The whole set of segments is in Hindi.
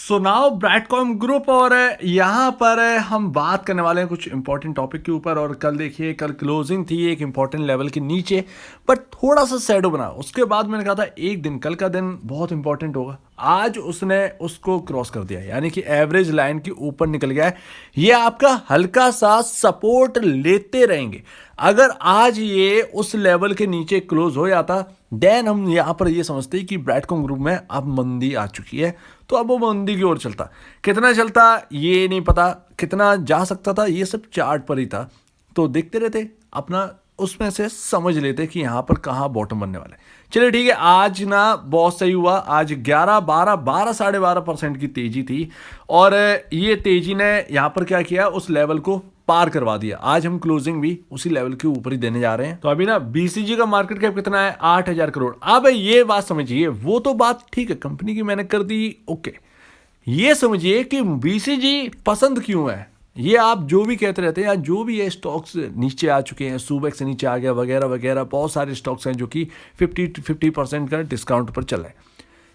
सुनाओ ब्रैडकॉम ग्रुप। और यहाँ पर हम बात करने वाले हैं कुछ इंपॉर्टेंट टॉपिक के ऊपर। और कल देखिए, कल क्लोजिंग थी एक इंपॉर्टेंट लेवल के नीचे, बट थोड़ा सा सैडो बना। उसके बाद मैंने कहा था एक दिन, कल का दिन बहुत इंपॉर्टेंट होगा। आज उसने उसको क्रॉस कर दिया, यानी कि एवरेज लाइन के ऊपर निकल गया है। ये आपका हल्का सा सपोर्ट लेते रहेंगे। अगर आज ये उस लेवल के नीचे क्लोज हो जाता, देन हम यहाँ पर ये समझते हैं कि ब्रैडकॉम ग्रुप में अब मंदी आ चुकी है। तो अब वो मंदी की ओर चलता, कितना चलता ये नहीं पता, कितना जा सकता था ये सब चार्ट पर ही था। तो देखते रहते अपना, उसमें से समझ लेते कि यहाँ पर कहाँ बॉटम बनने वाला है। चलिए ठीक है, आज ना बहुत सही हुआ। आज 11, 12, 12, 12.5% की तेजी थी। और ये तेजी ने यहाँ पर क्या किया, उस लेवल को पार करवा दिया। आज हम क्लोजिंग भी उसी लेवल के ऊपर ही देने जा रहे हैं। तो अभी ना बीसीजी का मार्केट कैप कितना है, 8,000 करोड़। अब ये बात समझिए, वो तो बात ठीक है, कंपनी की मैंने कर दी ओके। ये समझिए कि बीसीजी पसंद क्यों है। ये आप जो भी कहते रहते हैं, या जो भी है स्टॉक्स नीचे आ चुके हैं, सुबेक्स से नीचे आ गया वगैरह वगैरह, बहुत सारे स्टॉक्स हैं जो कि 50% का डिस्काउंट पर चल रहे हैं।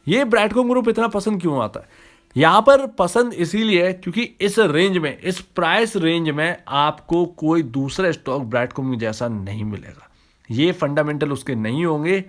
ये ब्रैडकॉम ग्रुप इतना पसंद क्यों आता है? यहाँ पर पसंद इसीलिए है क्योंकि इस रेंज में, इस प्राइस रेंज में आपको कोई दूसरा स्टॉक ब्रैडकॉम जैसा नहीं मिलेगा। ये फंडामेंटल उसके नहीं होंगे।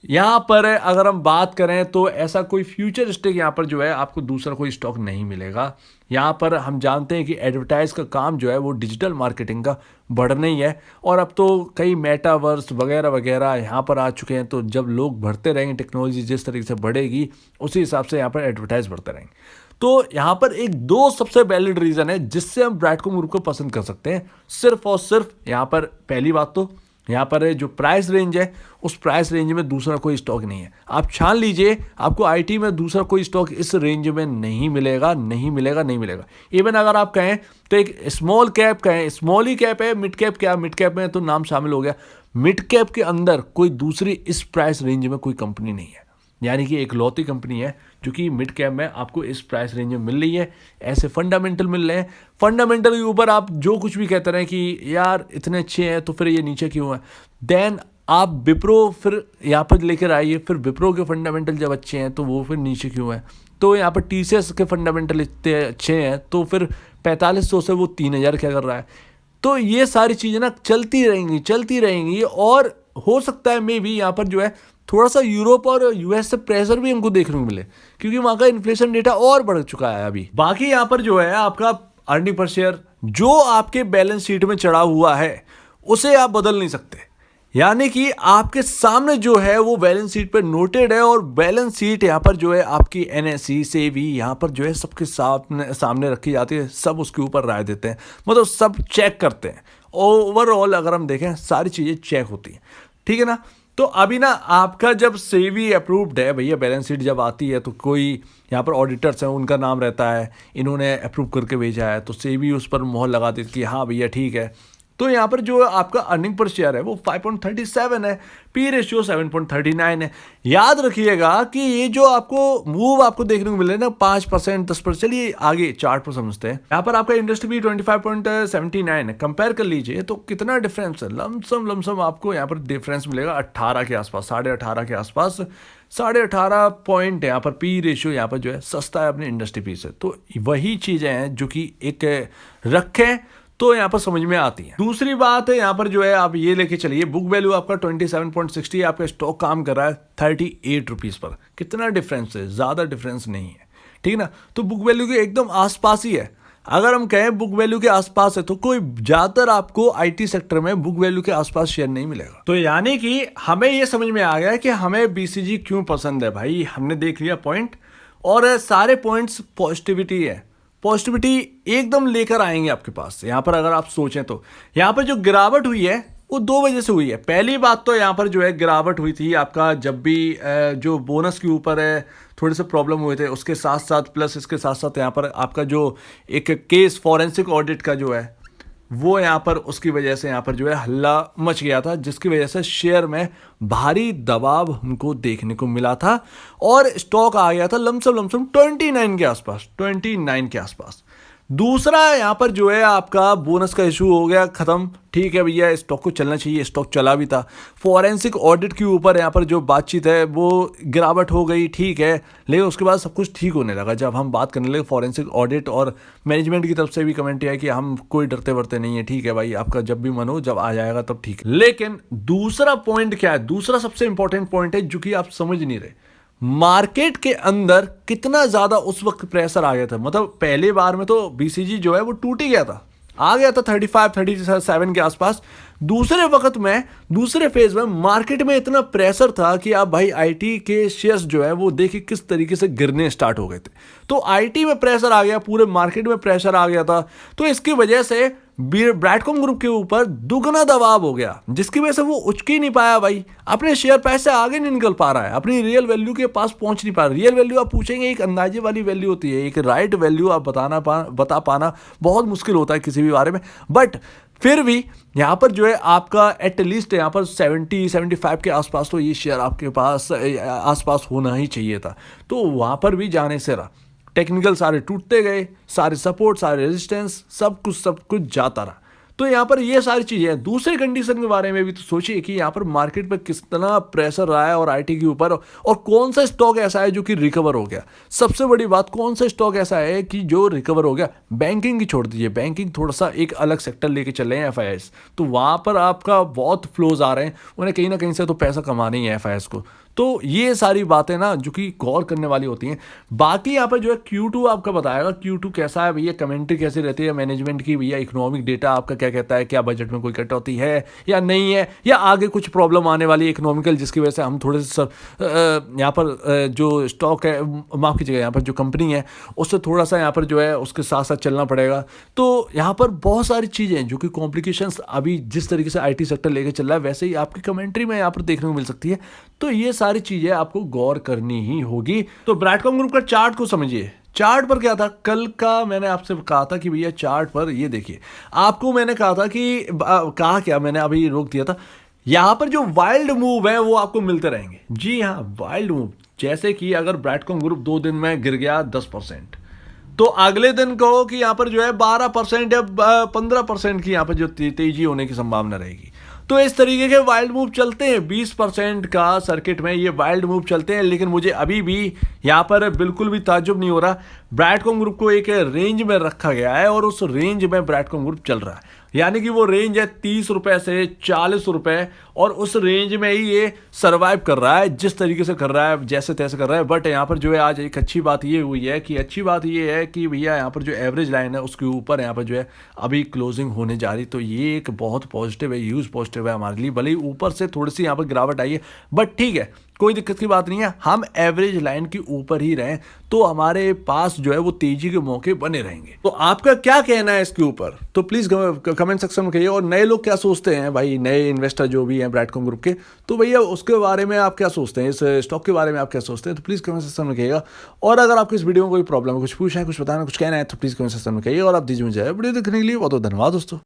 यहाँ पर अगर हम बात करें तो ऐसा कोई फ्यूचर स्टॉक यहाँ पर जो है आपको दूसरा कोई स्टॉक नहीं मिलेगा। यहाँ पर हम जानते हैं कि एडवर्टाइज का काम जो है वो डिजिटल मार्केटिंग का बढ़ना ही है। और अब तो कई मेटावर्स वगैरह वगैरह यहाँ पर आ चुके हैं। तो जब लोग बढ़ते रहेंगे, टेक्नोलॉजी जिस तरीके से बढ़ेगी उसी हिसाब से यहाँ पर एडवर्टाइज बढ़ते रहेंगे। तो यहाँ पर एक दो सबसे वैलिड रीज़न है जिससे हम ब्रैडकॉम ग्रुप को पसंद कर सकते हैं। सिर्फ और सिर्फ यहाँ पर पहली बात तो यहाँ पर जो प्राइस रेंज है, उस प्राइस रेंज में दूसरा कोई स्टॉक नहीं है। आप छान लीजिए, आपको आईटी में दूसरा कोई स्टॉक इस रेंज में नहीं मिलेगा, नहीं मिलेगा, नहीं मिलेगा। इवन अगर आप कहें तो एक स्मॉल कैप कहें, स्मॉल ही कैप है, मिड कैप क्या, मिड कैप में तो नाम शामिल हो गया। मिड कैप के अंदर कोई दूसरी इस प्राइस रेंज में कोई कंपनी नहीं है। यानी कि एक लौती कंपनी है जो कि मिड कैप में आपको इस प्राइस रेंज में मिल रही है। ऐसे फंडामेंटल मिल रहे हैं। फंडामेंटल के ऊपर आप जो कुछ भी कहते रहे कि यार इतने अच्छे हैं तो फिर ये नीचे क्यों है, देन आप विप्रो फिर यहाँ पर लेकर आइए। फिर विप्रो के फंडामेंटल जब अच्छे हैं तो वो फिर नीचे क्यों है। तो यहाँ पर टीसीएस के फंडामेंटल इतने अच्छे हैं तो फिर 4500 से वो 3000 क्या कर रहा है। तो ये सारी चीज़ें ना चलती रहेंगी, चलती रहेंगी। और हो सकता है मे भी यहाँ पर जो है थोड़ा सा यूरोप और यूएस से प्रेशर भी हमको देखने को मिले, क्योंकि वहाँ का इन्फ्लेशन डेटा और बढ़ चुका है अभी। बाकी यहाँ पर जो है आपका अर्निंग पर शेयर जो आपके बैलेंस शीट में चढ़ा हुआ है उसे आप बदल नहीं सकते। यानी कि आपके सामने जो है वो बैलेंस शीट पे नोटेड है। और बैलेंस शीट यहाँ पर जो है आपकी एनएसई से भी यहाँ पर जो है सबके सामने रखी जाती है। सब उसके ऊपर राय देते हैं, मतलब सब चेक करते हैं। ओवरऑल अगर हम देखें सारी चीज़ें चेक होती हैं, ठीक है ना। तो अभी ना आपका जब सेबी अप्रूव्ड है भैया, बैलेंस शीट जब आती है तो कोई यहाँ पर ऑडिटर्स हैं, उनका नाम रहता है, इन्होंने अप्रूव करके भेजा है तो सेबी उस पर मोहर लगा देती है कि हाँ भैया ठीक है। तो यहाँ पर जो आपका अर्निंग पर शेयर है वो 5.37 है, पी रेशियो 7.39 है। याद रखिएगा कि ये जो आपको मूव आपको देखने को मिल रहा है ना 5%, 10%, चलिए आगे चार्ट पर समझते हैं। यहाँ पर आपका इंडस्ट्री भी 25.79 है। कंपेयर कर लीजिए तो कितना डिफरेंस है, लमसम आपको यहाँ पर डिफरेंस मिलेगा 18 के आसपास, 18.5 के आसपास, 18.5 पॉइंट यहाँ पर पी रेशियो यहाँ पर जो है सस्ता है अपने इंडस्ट्री पी से। तो वही चीज़ें हैं जो कि एक रखें तो यहाँ पर समझ में आती है। दूसरी बात है यहाँ पर जो है आप ये लेके चलिए, बुक वैल्यू आपका 27.60, आपका स्टॉक काम कर रहा है 38 रुपीज़ पर। कितना डिफरेंस है, ज़्यादा डिफरेंस नहीं है, ठीक ना। तो बुक वैल्यू के एकदम आसपास ही है। अगर हम कहें बुक वैल्यू के आसपास है तो कोई ज़्यादातर आपको आईटी सेक्टर में बुक वैल्यू के आसपास शेयर नहीं मिलेगा। तो यानी कि हमें ये समझ में आ गया कि हमें बीसीजी क्यों पसंद है भाई। हमने देख लिया पॉइंट, और सारे पॉइंट्स पॉजिटिविटी है। पॉजिटिविटी एकदम लेकर आएंगे आपके पास। यहाँ पर अगर आप सोचें तो यहाँ पर जो गिरावट हुई है वो दो वजह से हुई है। पहली बात तो यहाँ पर जो है गिरावट हुई थी आपका जब भी जो बोनस के ऊपर है थोड़े से प्रॉब्लम हुए थे, उसके साथ साथ प्लस इसके साथ साथ यहाँ पर आपका जो एक केस फॉरेंसिक ऑडिट का जो है वो यहाँ पर उसकी वजह से यहाँ पर जो है हल्ला मच गया था, जिसकी वजह से शेयर में भारी दबाव हमको देखने को मिला था। और स्टॉक आ गया था लमसम 29 के आसपास, 29 के आसपास। दूसरा यहाँ पर जो है आपका बोनस का इशू हो गया खत्म, ठीक है भैया, स्टॉक को चलना चाहिए, स्टॉक चला भी था। फॉरेंसिक ऑडिट के ऊपर यहाँ पर जो बातचीत है वो गिरावट हो गई, ठीक है, लेकिन उसके बाद सब कुछ ठीक होने लगा जब हम बात करने लगे फॉरेंसिक ऑडिट, और मैनेजमेंट की तरफ से भी कमेंट है कि हम कोई डरते वरते नहीं है, ठीक है भाई, आपका जब भी मन हो, जब आ जाएगा तब ठीक है। लेकिन दूसरा पॉइंट क्या है, दूसरा सबसे इंपॉर्टेंट पॉइंट है जो कि आप समझ नहीं रहे, मार्केट के अंदर कितना ज्यादा उस वक्त प्रेशर आ गया था। मतलब पहले बार में तो बीसीजी जो है वो टूट ही गया था, आ गया था 35-37 के आसपास। दूसरे वक्त में, दूसरे फेज में मार्केट में इतना प्रेशर था कि आप भाई आईटी के शेयर्स जो है वो देखिए किस तरीके से गिरने स्टार्ट हो गए थे। तो आईटी में प्रेशर आ गया, पूरे मार्केट में प्रेशर आ गया था, तो इसकी वजह से ब्रैडकॉम ग्रुप के ऊपर दुगना दबाव हो गया, जिसकी वजह से वो उचक ही नहीं पाया भाई, अपने शेयर प्राइस से आगे नहीं निकल पा रहा है, अपनी रियल वैल्यू के पास पहुंच नहीं पा रहा। रियल वैल्यू आप पूछेंगे, एक अंदाजे वाली वैल्यू होती है, एक राइट वैल्यू आप बता पाना बहुत मुश्किल होता है किसी भी बारे में। बट फिर भी यहाँ पर जो है आपका एटलीस्ट यहाँ पर 70-75 के आसपास तो ये शेयर आपके पास आसपास होना ही चाहिए था। तो वहाँ पर भी जाने से रहा, टेक्निकल सारे टूटते गए, सारे सपोर्ट, सारे रेजिस्टेंस, सब कुछ जाता रहा। तो यहाँ पर ये सारी चीजें हैं। दूसरे कंडीशन के बारे में भी तो सोचिए कि यहाँ पर मार्केट पे कितना प्रेशर रहा है और आईटी के ऊपर, और कौन सा स्टॉक ऐसा है जो कि रिकवर हो गया। सबसे बड़ी बात, कौन सा स्टॉक ऐसा है कि जो रिकवर हो गया। बैंकिंग की छोड़ दीजिए, बैंकिंग थोड़ा सा एक अलग सेक्टर लेके चल रहे हैं एफआईएस, तो वहां पर आपका बहुत फ्लोज आ रहे हैं, उन्हें कहीं ना कहीं से तो पैसा कमाना ही है एफआईएस को। तो ये सारी बातें ना जो कि गौर करने वाली होती हैं। बाकी यहाँ पर जो है Q2 आपका बताएगा, Q2 कैसा है भैया, कमेंट्री कैसी रहती है मैनेजमेंट की भैया, इकोनॉमिक डेटा आपका क्या कहता है, क्या बजट में कोई कटौती है या नहीं है, या आगे कुछ प्रॉब्लम आने वाली है इकोनॉमिकल, जिसकी वजह से हम थोड़े से यहाँ पर जो स्टॉक है, माफ कीजिएगा, यहाँ पर जो कंपनी है उससे थोड़ा सा यहाँ पर जो है उसके साथ साथ चलना पड़ेगा। तो यहाँ पर बहुत सारी चीज़ें हैं जो कि कॉम्प्लिकेशंस अभी जिस तरीके से आईटी सेक्टर लेके चल रहा है वैसे ही आपकी कमेंट्री में यहाँ पर देखने को मिल सकती है। तो ये सारी चीजें आपको गौर करनी ही होगी। तो ब्रैडकॉम ग्रुप का चार्ट को समझिए। चार्ट पर क्या था, कल का मैंने आपसे कहा था कि भैया चार्ट पर ये देखिए, आपको मैंने कहा था कि कहा क्या, मैंने अभी रोक दिया था, यहां पर जो वाइल्ड मूव है वो आपको मिलते रहेंगे। जी हाँ, वाइल्ड मूव, जैसे कि अगर ब्रैडकॉम ग्रुप 2 दिन में गिर गया 10%, तो अगले दिन कहो कि यहां पर जो है 12% या 15% की यहां पर जो तेजी होने की संभावना रहेगी। तो इस तरीके के वाइल्ड मूव चलते हैं, 20% का सर्किट में ये वाइल्ड मूव चलते हैं। लेकिन मुझे अभी भी यहाँ पर बिल्कुल भी ताज्जुब नहीं हो रहा, ब्रैडकॉम ग्रुप को एक रेंज में रखा गया है और उस रेंज में ब्रैडकॉम ग्रुप चल रहा है, यानी कि वो रेंज है 30 रुपए से 40 रुपए, और उस रेंज में ही ये सर्वाइव कर रहा है, जिस तरीके से कर रहा है, जैसे तैसे कर रहा है। बट यहाँ पर जो है आज एक अच्छी बात ये हुई है कि भैया यहाँ पर जो एवरेज लाइन है उसके ऊपर यहाँ पर जो है अभी क्लोजिंग होने जा रही, तो ये एक बहुत पॉजिटिव है, ह्यूज पॉजिटिव है हमारे लिए। भले ही ऊपर से थोड़ी सी यहाँ पर गिरावट आई है, बट ठीक है, कोई दिक्कत की बात नहीं है, हम एवरेज लाइन के ऊपर ही रहें तो हमारे पास जो है वो तेजी के मौके बने रहेंगे। तो आपका क्या कहना है इसके ऊपर, तो प्लीज कमेंट सेक्शन में कहिए। और नए लोग क्या सोचते हैं भाई, नए इन्वेस्टर जो भी हैं ब्रैडकॉम ग्रुप के, तो भैया उसके बारे में आप क्या सोचते हैं, इस स्टॉक के बारे में आप क्या सोचते हैं, तो प्लीज कमेंट सेक्शन में कहिएगा। और अगर आपको इस वीडियो में कोई प्रॉब्लम है, कुछ पूछना है, कुछ बताना है, कुछ कहना है, तो प्लीज कमेंट सेक्शन में कहिए। और आप दीजिए मुझे वीडियो देखने के लिए बहुत बहुत धन्यवाद दोस्तों।